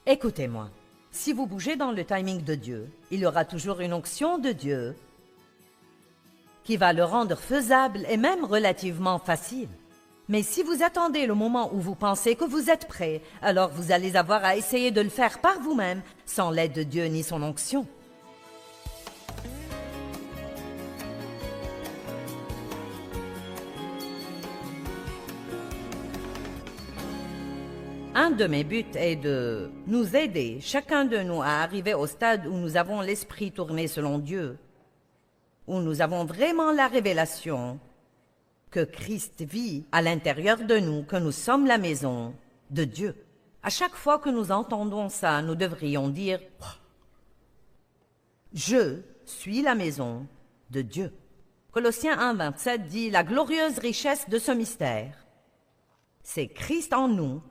Écoutez-moi, si vous bougez dans le timing de Dieu, il y aura toujours une onction de Dieu qui va le rendre faisable et même relativement facile. Mais si vous attendez le moment où vous pensez que vous êtes prêt, alors vous allez avoir à essayer de le faire par vous-même, sans l'aide de Dieu ni son onction. Un de mes buts est de nous aider, chacun de nous, à arriver au stade où nous avons l'esprit tourné selon Dieu, où nous avons vraiment la révélation que Christ vit à l'intérieur de nous, que nous sommes la maison de Dieu. À chaque fois que nous entendons ça, nous devrions dire « Je suis la maison de Dieu ». Colossiens 1, 27 dit « La glorieuse richesse de ce mystère, c'est Christ en nous,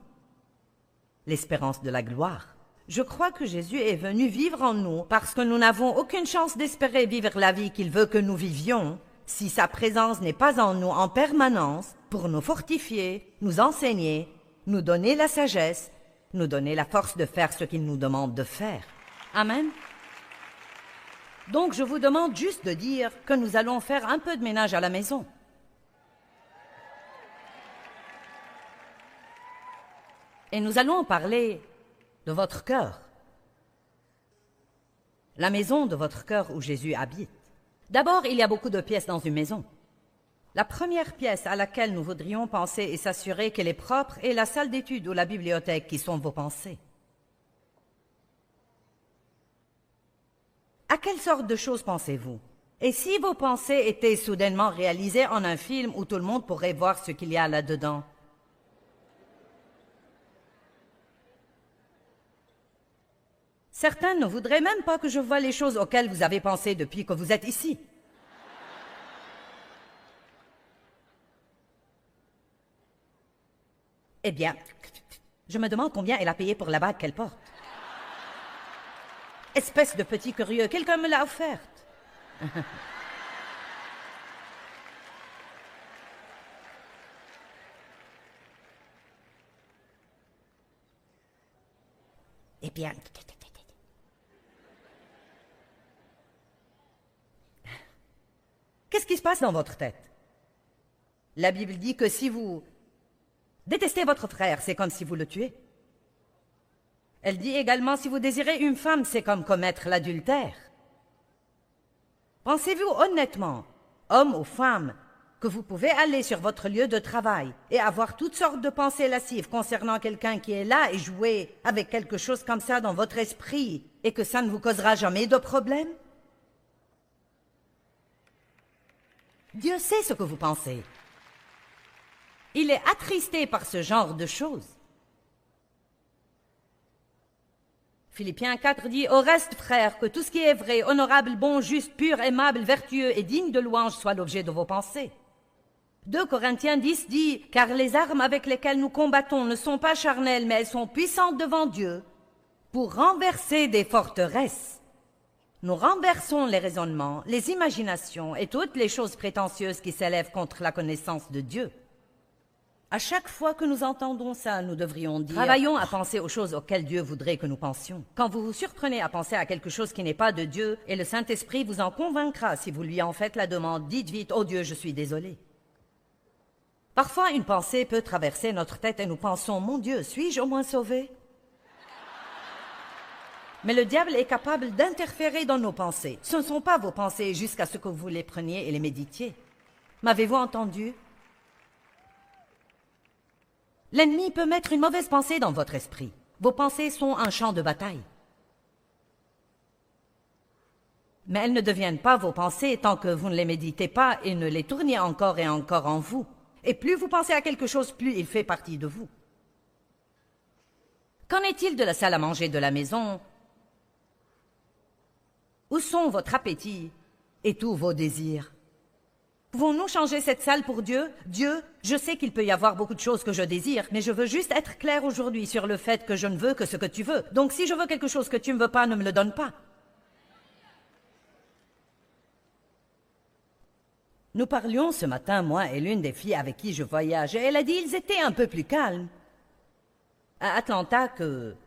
l'espérance de la gloire. » Je crois que Jésus est venu vivre en nous parce que nous n'avons aucune chance d'espérer vivre la vie qu'il veut que nous vivions si sa présence n'est pas en nous en permanence pour nous fortifier, nous enseigner, nous donner la sagesse, nous donner la force de faire ce qu'il nous demande de faire. Amen. Donc je vous demande juste de dire que nous allons faire un peu de ménage à la maison. Et nous allons parler de votre cœur. La maison de votre cœur où Jésus habite. D'abord, il y a beaucoup de pièces dans une maison. La première pièce à laquelle nous voudrions penser et s'assurer qu'elle est propre est la salle d'études ou la bibliothèque qui sont vos pensées. À quelle sorte de choses pensez-vous? Et si vos pensées étaient soudainement réalisées en un film où tout le monde pourrait voir ce qu'il y a là-dedans? Certains ne voudraient même pas que je voie les choses auxquelles vous avez pensé depuis que vous êtes ici. Eh bien, je me demande combien elle a payé pour la bague qu'elle porte. Espèce de petit curieux, quelqu'un me l'a offerte. Eh bien... Qu'est-ce qui se passe dans votre tête? La Bible dit que si vous détestez votre frère, c'est comme si vous le tuez. Elle dit également, si vous désirez une femme, c'est comme commettre l'adultère. Pensez-vous honnêtement, homme ou femme, que vous pouvez aller sur votre lieu de travail et avoir toutes sortes de pensées lascives concernant quelqu'un qui est là et jouer avec quelque chose comme ça dans votre esprit et que ça ne vous causera jamais de problème? Dieu sait ce que vous pensez. Il est attristé par ce genre de choses. Philippiens 4 dit « Au reste, frères, que tout ce qui est vrai, honorable, bon, juste, pur, aimable, vertueux et digne de louange soit l'objet de vos pensées. » 2 Corinthiens 10 dit « Car les armes avec lesquelles nous combattons ne sont pas charnelles, mais elles sont puissantes devant Dieu pour renverser des forteresses. » Nous renversons les raisonnements, les imaginations et toutes les choses prétentieuses qui s'élèvent contre la connaissance de Dieu. À chaque fois que nous entendons ça, nous devrions dire « Travaillons à penser aux choses auxquelles Dieu voudrait que nous pensions. » Quand vous vous surprenez à penser à quelque chose qui n'est pas de Dieu, et le Saint-Esprit vous en convaincra si vous lui en faites la demande, dites vite « Oh Dieu, je suis désolé. » Parfois, une pensée peut traverser notre tête et nous pensons « Mon Dieu, suis-je au moins sauvé ?» Mais le diable est capable d'interférer dans nos pensées. Ce ne sont pas vos pensées jusqu'à ce que vous les preniez et les méditiez. M'avez-vous entendu? L'ennemi peut mettre une mauvaise pensée dans votre esprit. Vos pensées sont un champ de bataille. Mais elles ne deviennent pas vos pensées tant que vous ne les méditez pas et ne les tournez encore et encore en vous. Et plus vous pensez à quelque chose, plus il fait partie de vous. Qu'en est-il de la salle à manger de la maison? Où sont votre appétit et tous vos désirs? Pouvons-nous changer cette salle pour Dieu? Dieu, je sais qu'il peut y avoir beaucoup de choses que je désire, mais je veux juste être clair aujourd'hui sur le fait que je ne veux que ce que tu veux. Donc si je veux quelque chose que tu ne veux pas, ne me le donne pas. Nous parlions ce matin, moi et l'une des filles avec qui je voyage, et elle a dit ils étaient un peu plus calmes à Atlanta que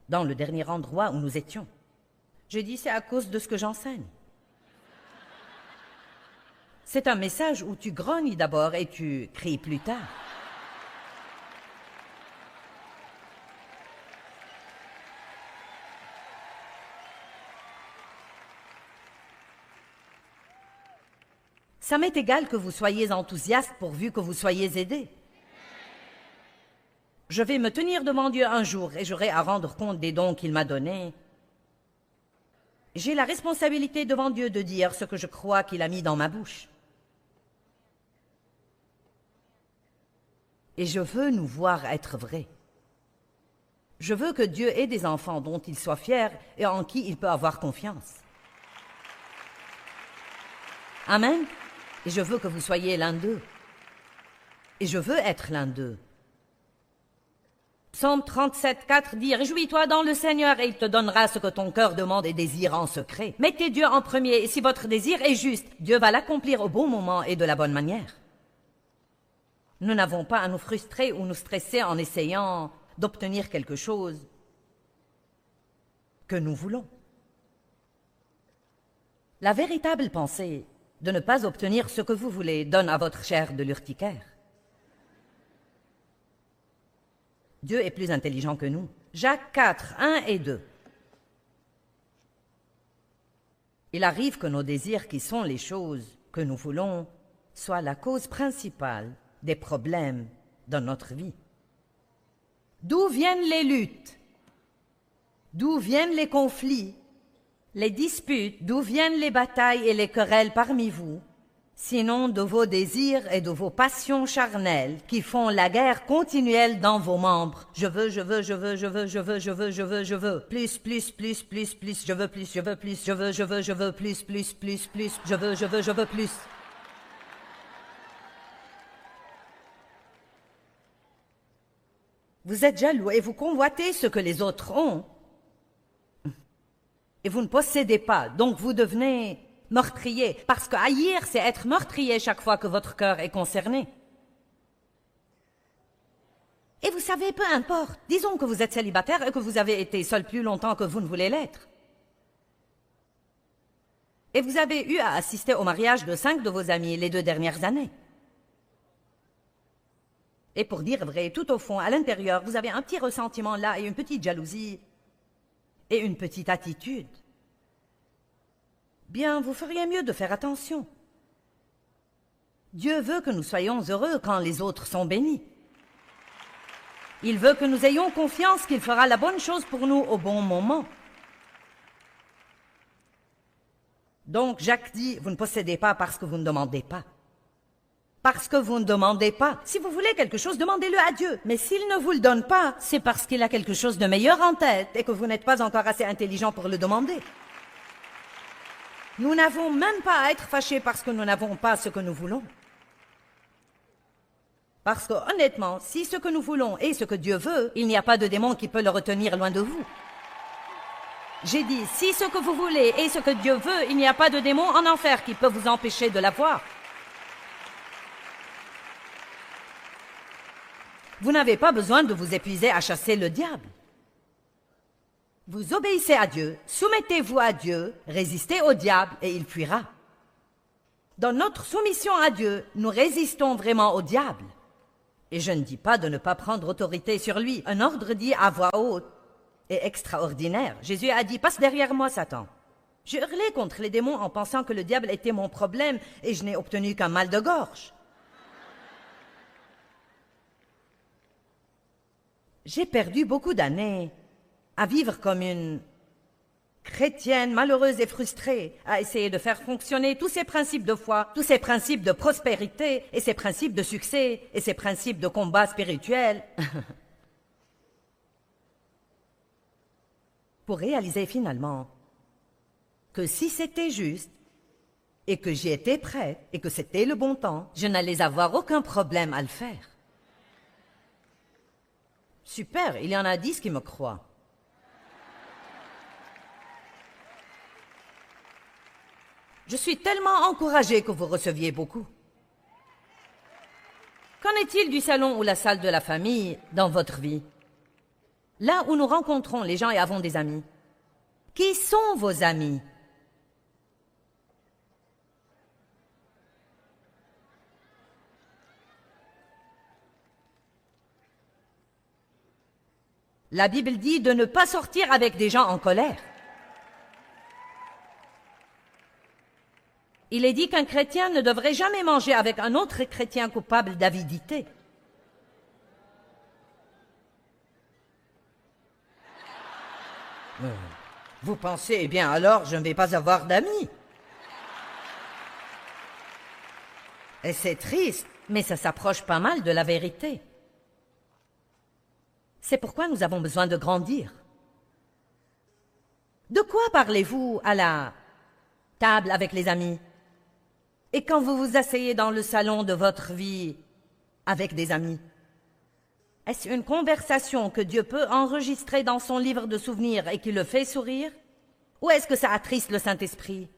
dans le dernier endroit où nous étions. Je dis, c'est à cause de ce que j'enseigne. C'est un message où tu grognes d'abord et tu cries plus tard. Ça m'est égal que vous soyez enthousiaste pourvu que vous soyez aidé. Je vais me tenir devant Dieu un jour et j'aurai à rendre compte des dons qu'il m'a donnés. J'ai la responsabilité devant Dieu de dire ce que je crois qu'il a mis dans ma bouche. Et je veux nous voir être vrais. Je veux que Dieu ait des enfants dont il soit fier et en qui il peut avoir confiance. Amen. Et je veux que vous soyez l'un d'eux. Et je veux être l'un d'eux. Psaume 37, 4 dit « Réjouis-toi dans le Seigneur et il te donnera ce que ton cœur demande et désire en secret. Mettez Dieu en premier et si votre désir est juste, Dieu va l'accomplir au bon moment et de la bonne manière. » Nous n'avons pas à nous frustrer ou nous stresser en essayant d'obtenir quelque chose que nous voulons. La véritable pensée de ne pas obtenir ce que vous voulez donne à votre chair de l'urticaire. Dieu est plus intelligent que nous. Jacques 4, 1 et 2. Il arrive que nos désirs, qui sont les choses que nous voulons, soient la cause principale des problèmes dans notre vie. D'où viennent les luttes? D'où viennent les conflits, les disputes? D'où viennent les batailles et les querelles parmi vous? Sinon de vos désirs et de vos passions charnelles qui font la guerre continuelle dans vos membres. Je veux, je veux, je veux, je veux, je veux, je veux, je veux, je veux. Plus, plus, plus, plus, plus, je veux plus, je veux plus, je veux, je veux, je veux, plus, plus, plus, plus, je veux, je veux, je veux plus. Vous êtes jaloux et vous convoitez ce que les autres ont. Et vous ne possédez pas, donc vous devenez meurtrier. Parce que haïr, c'est être meurtrier chaque fois que votre cœur est concerné. Et vous savez, peu importe, disons que vous êtes célibataire et que vous avez été seul plus longtemps que vous ne voulez l'être. Et vous avez eu à assister au mariage de 5 de vos amis les 2 dernières années. Et pour dire vrai, tout au fond, à l'intérieur, vous avez un petit ressentiment là et une petite jalousie et une petite attitude. Bien, vous feriez mieux de faire attention. Dieu veut que nous soyons heureux quand les autres sont bénis. Il veut que nous ayons confiance qu'il fera la bonne chose pour nous au bon moment. Donc Jacques dit, vous ne possédez pas parce que vous ne demandez pas. Parce que vous ne demandez pas. Si vous voulez quelque chose, demandez-le à Dieu. Mais s'il ne vous le donne pas, c'est parce qu'il a quelque chose de meilleur en tête et que vous n'êtes pas encore assez intelligent pour le demander. Nous n'avons même pas à être fâchés parce que nous n'avons pas ce que nous voulons. Parce que, honnêtement, si ce que nous voulons est ce que Dieu veut, il n'y a pas de démon qui peut le retenir loin de vous. J'ai dit, si ce que vous voulez est ce que Dieu veut, il n'y a pas de démon en enfer qui peut vous empêcher de l'avoir. Vous n'avez pas besoin de vous épuiser à chasser le diable. Vous obéissez à Dieu, soumettez-vous à Dieu, résistez au diable et il fuira. Dans notre soumission à Dieu, nous résistons vraiment au diable. Et je ne dis pas de ne pas prendre autorité sur lui. Un ordre dit à voix haute est extraordinaire. Jésus a dit « Passe derrière moi, Satan ». J'ai hurlé contre les démons en pensant que le diable était mon problème et je n'ai obtenu qu'un mal de gorge. J'ai perdu beaucoup d'années à vivre comme une chrétienne malheureuse et frustrée, à essayer de faire fonctionner tous ces principes de foi, tous ces principes de prospérité et ces principes de succès et ces principes de combat spirituel pour réaliser finalement que si c'était juste et que j'y étais prête et que c'était le bon temps, je n'allais avoir aucun problème à le faire. Super, il y en a 10 qui me croient. Je suis tellement encouragée que vous receviez beaucoup. Qu'en est-il du salon ou la salle de la famille dans votre vie? Là où nous rencontrons les gens et avons des amis. Qui sont vos amis? La Bible dit de ne pas sortir avec des gens en colère. Il est dit qu'un chrétien ne devrait jamais manger avec un autre chrétien coupable d'avidité. Vous pensez, eh bien alors, je ne vais pas avoir d'amis. Et c'est triste, mais ça s'approche pas mal de la vérité. C'est pourquoi nous avons besoin de grandir. De quoi parlez-vous à la table avec les amis? Et quand vous vous asseyez dans le salon de votre vie avec des amis? Est-ce une conversation que Dieu peut enregistrer dans son livre de souvenirs et qui le fait sourire? Ou est-ce que ça attriste le Saint-Esprit?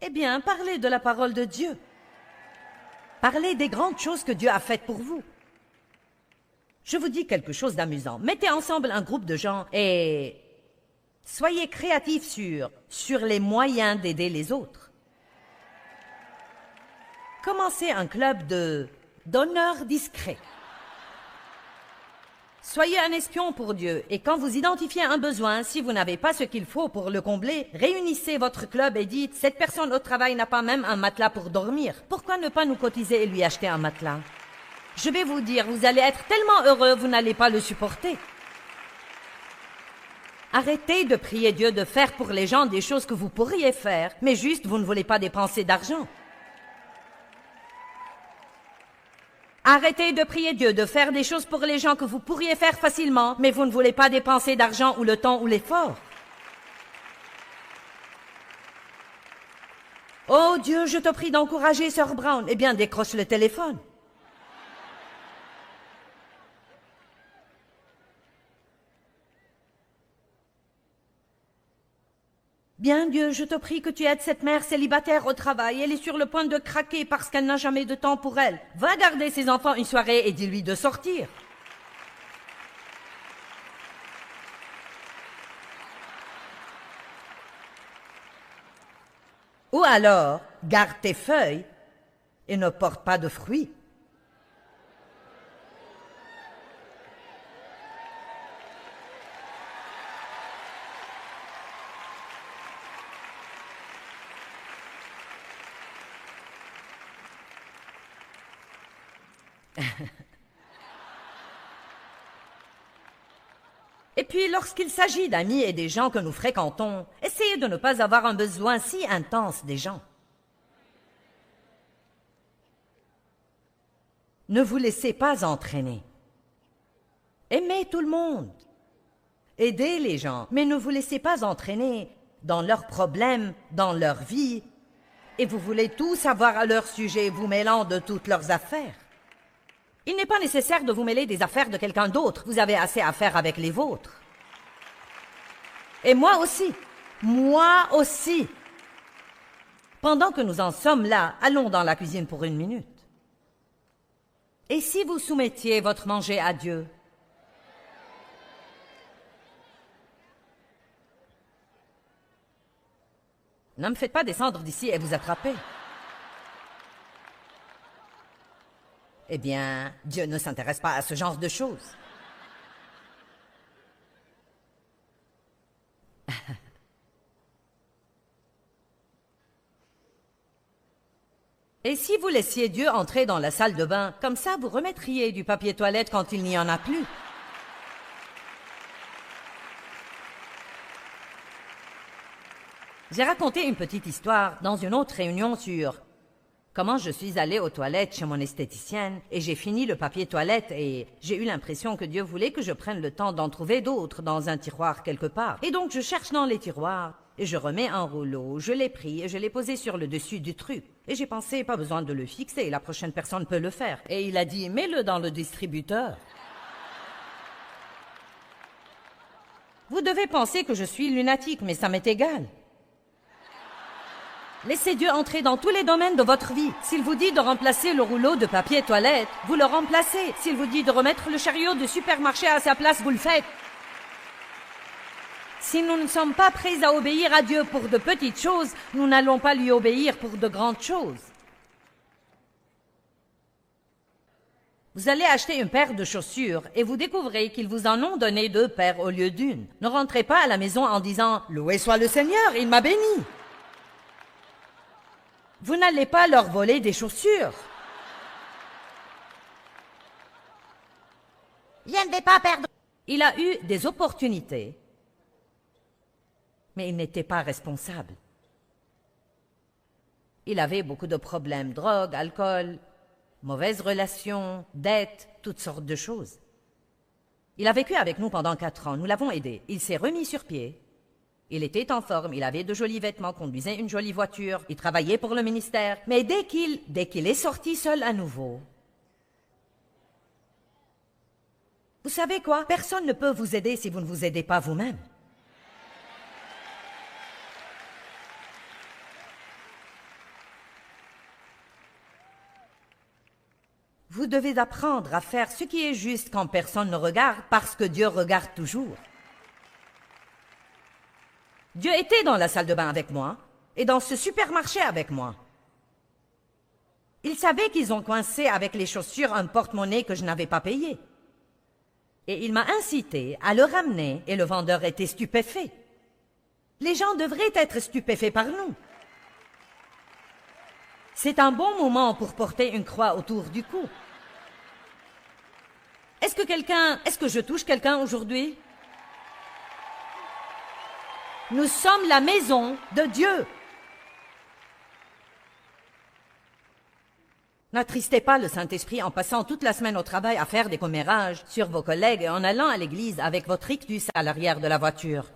Eh bien, parlez de la parole de Dieu. Parlez des grandes choses que Dieu a faites pour vous. Je vous dis quelque chose d'amusant. Mettez ensemble un groupe de gens et soyez créatifs sur les moyens d'aider les autres. Commencez un club de donneurs discrets. Soyez un espion pour Dieu, et quand vous identifiez un besoin, si vous n'avez pas ce qu'il faut pour le combler, réunissez votre club et dites « Cette personne au travail n'a pas même un matelas pour dormir. Pourquoi ne pas nous cotiser et lui acheter un matelas ?» Je vais vous dire, vous allez être tellement heureux, vous n'allez pas le supporter. Arrêtez de prier Dieu de faire pour les gens des choses que vous pourriez faire, mais juste vous ne voulez pas dépenser d'argent. Arrêtez de prier Dieu de faire des choses pour les gens que vous pourriez faire facilement, mais vous ne voulez pas dépenser d'argent ou le temps ou l'effort. Oh Dieu, je te prie d'encourager Sœur Brown. Eh bien, décroche le téléphone. Bien Dieu, je te prie que tu aides cette mère célibataire au travail. Elle est sur le point de craquer parce qu'elle n'a jamais de temps pour elle. Va garder ses enfants une soirée et dis-lui de sortir. Ou alors, garde tes feuilles et ne porte pas de fruits. Et puis, lorsqu'il s'agit d'amis et des gens que nous fréquentons, essayez de ne pas avoir un besoin si intense des gens. Ne vous laissez pas entraîner. Aimez tout le monde. Aidez les gens, mais ne vous laissez pas entraîner dans leurs problèmes, dans leur vie, et vous voulez tout savoir à leur sujet, vous mêlant de toutes leurs affaires. Il n'est pas nécessaire de vous mêler des affaires de quelqu'un d'autre. Vous avez assez à faire avec les vôtres. Et moi aussi. Moi aussi. Pendant que nous en sommes là, allons dans la cuisine pour 1 minute. Et si vous soumettiez votre manger à Dieu? Ne me faites pas descendre d'ici et vous attraper. Eh bien, Dieu ne s'intéresse pas à ce genre de choses. Et si vous laissiez Dieu entrer dans la salle de bain, comme ça vous remettriez du papier toilette quand il n'y en a plus. J'ai raconté une petite histoire dans une autre réunion sur comment je suis allée aux toilettes chez mon esthéticienne et j'ai fini le papier toilette et j'ai eu l'impression que Dieu voulait que je prenne le temps d'en trouver d'autres dans un tiroir quelque part. Et donc je cherche dans les tiroirs et je remets un rouleau, je l'ai pris et je l'ai posé sur le dessus du truc. Et j'ai pensé, pas besoin de le fixer, la prochaine personne peut le faire. Et il a dit, mets-le dans le distributeur. Vous devez penser que je suis lunatique, mais ça m'est égal. Laissez Dieu entrer dans tous les domaines de votre vie. S'il vous dit de remplacer le rouleau de papier toilette, vous le remplacez. S'il vous dit de remettre le chariot de supermarché à sa place, vous le faites. Si nous ne sommes pas prêts à obéir à Dieu pour de petites choses, nous n'allons pas lui obéir pour de grandes choses. Vous allez acheter une paire de chaussures et vous découvrez qu'ils vous en ont donné 2 paires au lieu d'une. Ne rentrez pas à la maison en disant « Loué soit le Seigneur, il m'a béni ». Vous n'allez pas leur voler des chaussures. Je ne vais pas perdre. Il a eu des opportunités, mais il n'était pas responsable. Il avait beaucoup de problèmes, drogue, alcool, mauvaises relations, dettes, toutes sortes de choses. Il a vécu avec nous pendant 4 ans, nous l'avons aidé. Il s'est remis sur pied. Il était en forme, il avait de jolis vêtements, conduisait une jolie voiture, il travaillait pour le ministère. Mais dès qu'il est sorti seul à nouveau, vous savez quoi? Personne ne peut vous aider si vous ne vous aidez pas vous-même. Vous devez apprendre à faire ce qui est juste quand personne ne regarde, parce que Dieu regarde toujours. Dieu était dans la salle de bain avec moi et dans ce supermarché avec moi. Il savait qu'ils ont coincé avec les chaussures un porte-monnaie que je n'avais pas payé. Et il m'a incité à le ramener et le vendeur était stupéfait. Les gens devraient être stupéfaits par nous. C'est un bon moment pour porter une croix autour du cou. Est-ce que je touche quelqu'un aujourd'hui? Nous sommes la maison de Dieu. N'attristez pas le Saint-Esprit en passant toute la semaine au travail à faire des commérages sur vos collègues et en allant à l'église avec votre rictus à l'arrière de la voiture.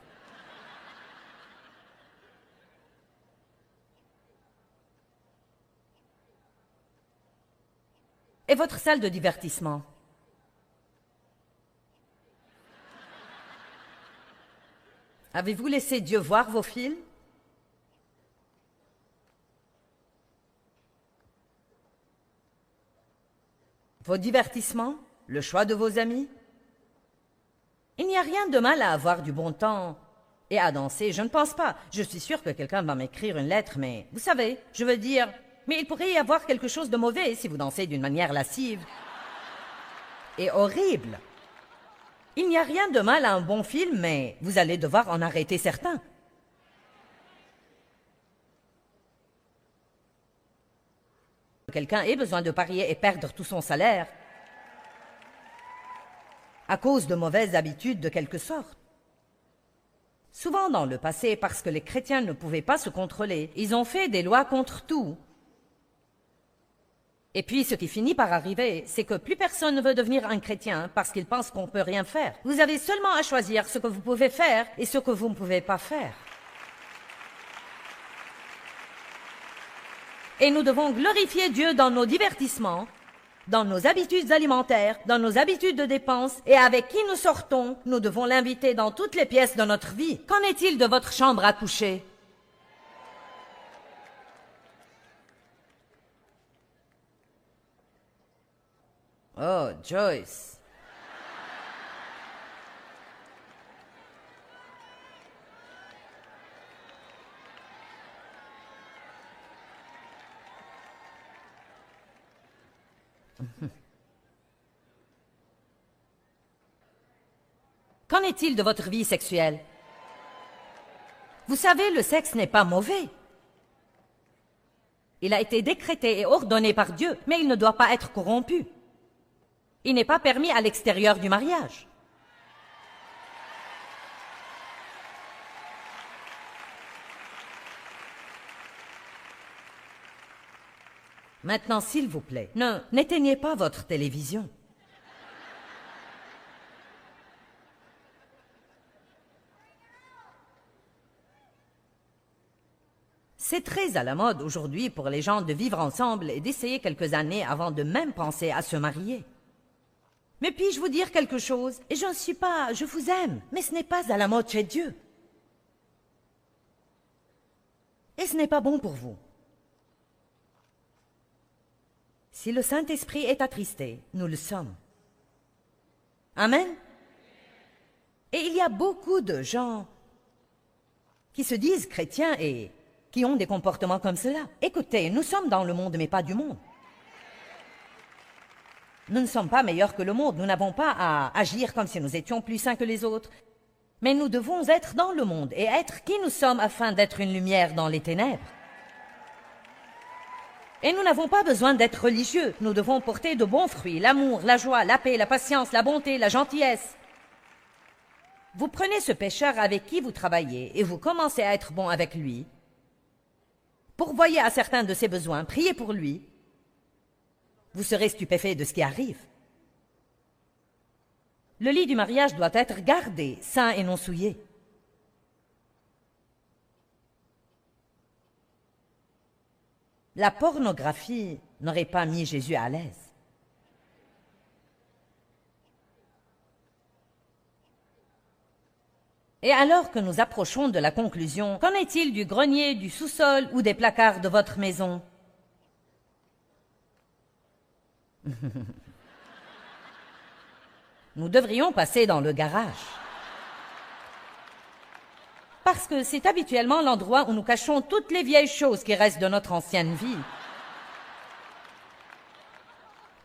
Et votre salle de divertissement? Avez-vous laissé Dieu voir vos films? Vos divertissements? Le choix de vos amis? Il n'y a rien de mal à avoir du bon temps et à danser, je ne pense pas. Je suis sûre que quelqu'un va m'écrire une lettre, mais vous savez, je veux dire, mais il pourrait y avoir quelque chose de mauvais si vous dansez d'une manière lascive et horrible. Il n'y a rien de mal à un bon film, mais vous allez devoir en arrêter certains. Quelqu'un ait besoin de parier et perdre tout son salaire à cause de mauvaises habitudes de quelque sorte. Souvent dans le passé, parce que les chrétiens ne pouvaient pas se contrôler, ils ont fait des lois contre tout. Et puis, ce qui finit par arriver, c'est que plus personne ne veut devenir un chrétien parce qu'il pense qu'on ne peut rien faire. Vous avez seulement à choisir ce que vous pouvez faire et ce que vous ne pouvez pas faire. Et nous devons glorifier Dieu dans nos divertissements, dans nos habitudes alimentaires, dans nos habitudes de dépenses, et avec qui nous sortons, nous devons l'inviter dans toutes les pièces de notre vie. Qu'en est-il de votre chambre à coucher? Oh, Joyce. Qu'en est-il de votre vie sexuelle? Vous savez, le sexe n'est pas mauvais. Il a été décrété et ordonné par Dieu, mais il ne doit pas être corrompu. Il n'est pas permis à l'extérieur du mariage. Maintenant, s'il vous plaît, n'éteignez pas votre télévision. C'est très à la mode aujourd'hui pour les gens de vivre ensemble et d'essayer quelques années avant de même penser à se marier. Mais puis-je vous dire quelque chose? Et je vous aime, mais ce n'est pas à la mode chez Dieu. Et ce n'est pas bon pour vous. Si le Saint-Esprit est attristé, nous le sommes. Amen. Et il y a beaucoup de gens qui se disent chrétiens et qui ont des comportements comme cela. Écoutez, nous sommes dans le monde, mais pas du monde. Nous ne sommes pas meilleurs que le monde, nous n'avons pas à agir comme si nous étions plus saints que les autres. Mais nous devons être dans le monde et être qui nous sommes afin d'être une lumière dans les ténèbres. Et nous n'avons pas besoin d'être religieux, nous devons porter de bons fruits, l'amour, la joie, la paix, la patience, la bonté, la gentillesse. Vous prenez ce pécheur avec qui vous travaillez et vous commencez à être bon avec lui. Pourvoyez à certains de ses besoins, priez pour lui. Vous serez stupéfait de ce qui arrive. Le lit du mariage doit être gardé, sain et non souillé. La pornographie n'aurait pas mis Jésus à l'aise. Et alors que nous approchons de la conclusion, qu'en est-il du grenier, du sous-sol ou des placards de votre maison? Nous devrions passer dans le garage. Parce que c'est habituellement l'endroit où nous cachons toutes les vieilles choses qui restent de notre ancienne vie.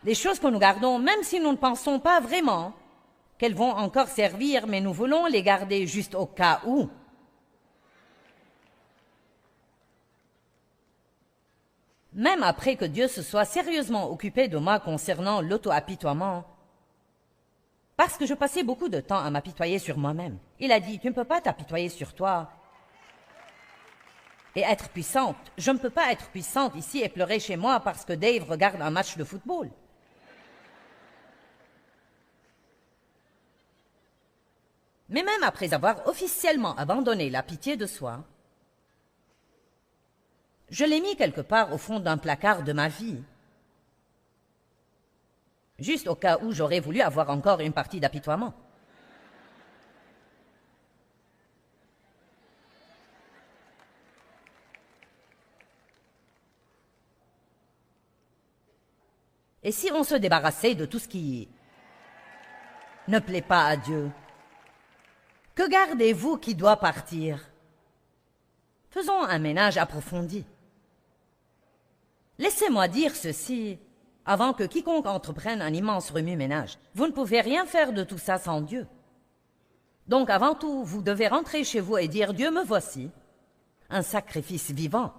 Les choses que nous gardons, même si nous ne pensons pas vraiment qu'elles vont encore servir, mais nous voulons les garder juste au cas où. Même après que Dieu se soit sérieusement occupé de moi concernant l'auto-apitoiement, parce que je passais beaucoup de temps à m'apitoyer sur moi-même. Il a dit, tu ne peux pas t'apitoyer sur toi et être puissante. Je ne peux pas être puissante ici et pleurer chez moi parce que Dave regarde un match de football. Mais même après avoir officiellement abandonné la pitié de soi, je l'ai mis quelque part au fond d'un placard de ma vie. Juste au cas où j'aurais voulu avoir encore une partie d'apitoiement. Et si on se débarrassait de tout ce qui ne plaît pas à Dieu? Que gardez-vous qui doit partir? Faisons un ménage approfondi. Laissez-moi dire ceci avant que quiconque entreprenne un immense remue-ménage. Vous ne pouvez rien faire de tout ça sans Dieu. Donc avant tout, vous devez rentrer chez vous et dire « Dieu, me voici, un sacrifice vivant.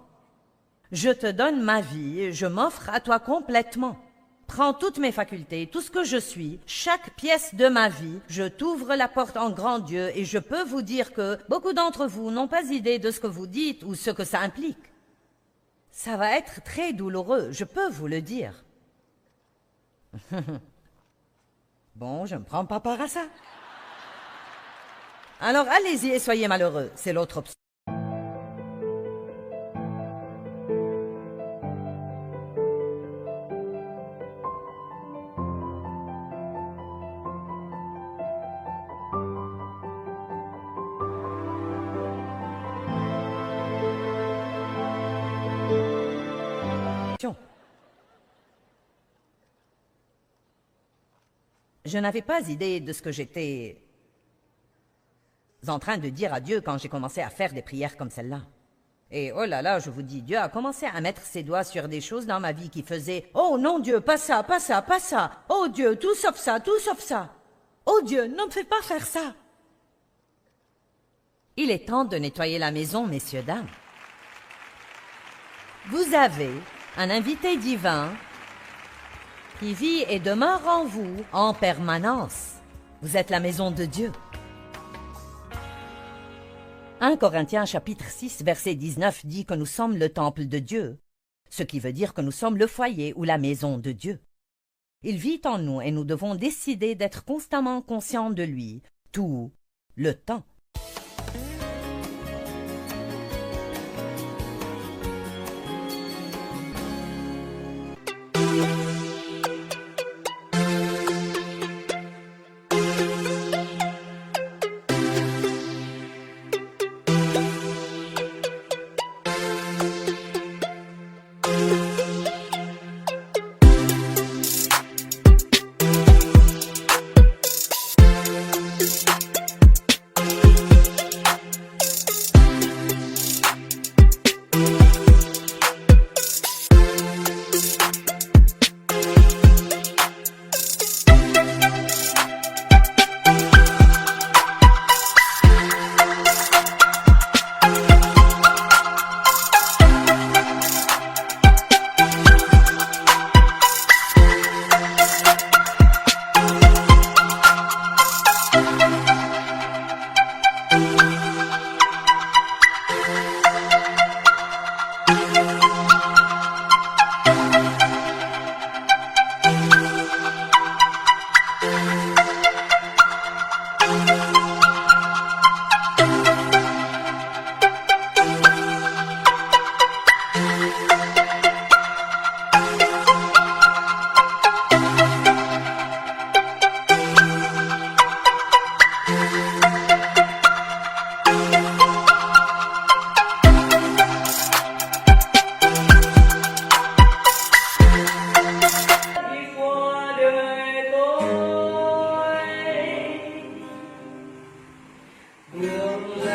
Je te donne ma vie et je m'offre à toi complètement. Prends toutes mes facultés, tout ce que je suis, chaque pièce de ma vie. Je t'ouvre la porte en grand Dieu et je peux vous dire que beaucoup d'entre vous n'ont pas idée de ce que vous dites ou ce que ça implique. Ça va être très douloureux, je peux vous le dire. » Bon, je ne prends pas part à ça. Alors allez-y et soyez malheureux, c'est l'autre option. Je n'avais pas idée de ce que j'étais en train de dire à Dieu quand j'ai commencé à faire des prières comme celle-là. Et oh là là, je vous dis, Dieu a commencé à mettre ses doigts sur des choses dans ma vie qui faisaient « Oh non Dieu, pas ça, pas ça, pas ça! Oh Dieu, tout sauf ça, tout sauf ça! Oh Dieu, ne me fais pas faire ça! » Il est temps de nettoyer la maison, messieurs, dames. Vous avez un invité divin qui vit et demeure en vous en permanence. Vous êtes la maison de Dieu. 1 Corinthiens chapitre 6 verset 19 dit que nous sommes le temple de Dieu, ce qui veut dire que nous sommes le foyer ou la maison de Dieu. Il vit en nous et nous devons décider d'être constamment conscients de lui, tout le temps. your